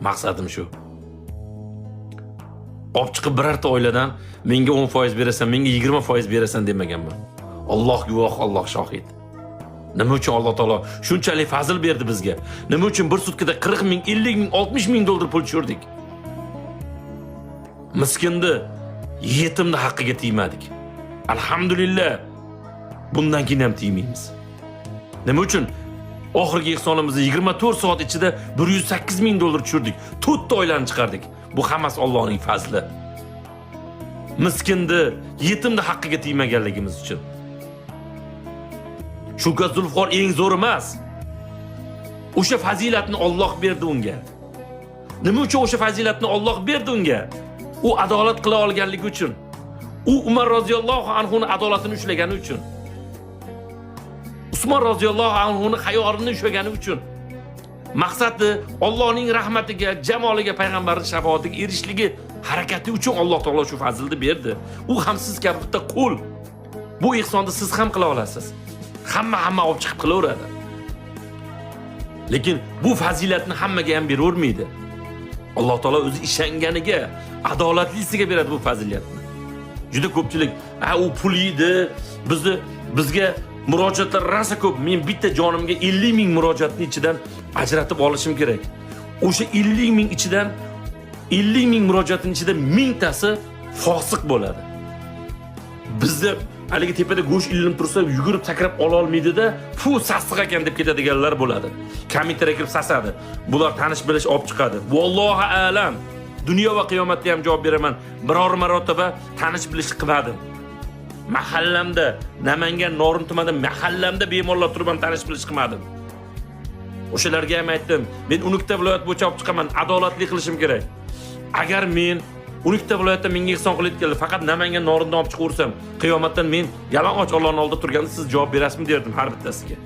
Maqsadim shu. Olib chiqib birorta oiladan menga 10% berasan, menga 20% berasan demaganman. Alloh guvoh, Alloh shohid. Nima uchun Alloh taolo shunchalik fazl berdi bizga? Nima uchun bir sutkada 40 ming, 50 ming, 60 ming dollar pul tushirdik? Miskinni, yetimni haqqiga tegmadik. Alhamdulillah. Bundan keyin ham tegmaymiz. Nima uchun? Oxirgi ehsonimizni 24 soat ichida 108 ming dollar tushirdik. 4 ta oilani chiqardik. Bu hammasi Allohning fazli. Miskinni, yetimni haqqiga tegmaganligimiz uchun. Chunki Zulfqor eng zo'r emas. O'sha fazilatni Alloh berdi unga. Nima uchun o'sha fazilatni Alloh berdi unga? U adolat qila olganligi uchun. U Umar roziyallohu anhuning adolatini ushlagani uchun. Usmon roziyallohu anhuning hayorini ushlagani uchun. Maqsadi Allohning rahmatiga, jamoliga, payg'ambarning shafoatiga erishishligi harakati uchun Alloh taolo shu fazilni berdi. U ham siz kabi bitta qul. Bu ihsonni siz ham qila olasiz. Hamma olib chiqib qilaveradi. Lekin bu fazilatni hammaga ham beravermaydi. Alloh taolo o'zi ishonganiga, adolatlisiga beradi bu fazilatni. Juda ko'pchilik, u pul yeydi, bizga murojaatlar rosa ko'p. Men bitta jonimga 50 ming murojaatni ichidan ajratib olishim kerak. O'sha 50 ming ichidan 50 ming murojaatning ichida 1000 tasi fosiq bo'ladi. Bizda haligi tepada go'sht ilinib tursa, yugurib sakrab ola olmaydi-da, "Fu, sassiq ekan" deb ketadiganlar bo'ladi. Kommentga kirib sasadi. Bular tanish bilish olib chiqadi. Vallohu a'lam. Dunyo va qiyomatda ham javob beraman. Biror marotaba tanish bilish qilmadim. Mahallamda, Namangan Norin tumanida mahallamda bemorlar turib ham tanish bilish qilmadim. O'shalarga ham aytdim, men Unukta viloyat bo'yicha olib chiqaman, adolatli qilishim kerak. Agar men Unukta viloyatda menga ehson qilayotganlar faqat Namangan Norindan olib chiqaversam, qiyomatdan men yalang'och Allohning oldida turganda siz javob berasizmi derdim har bittasiga.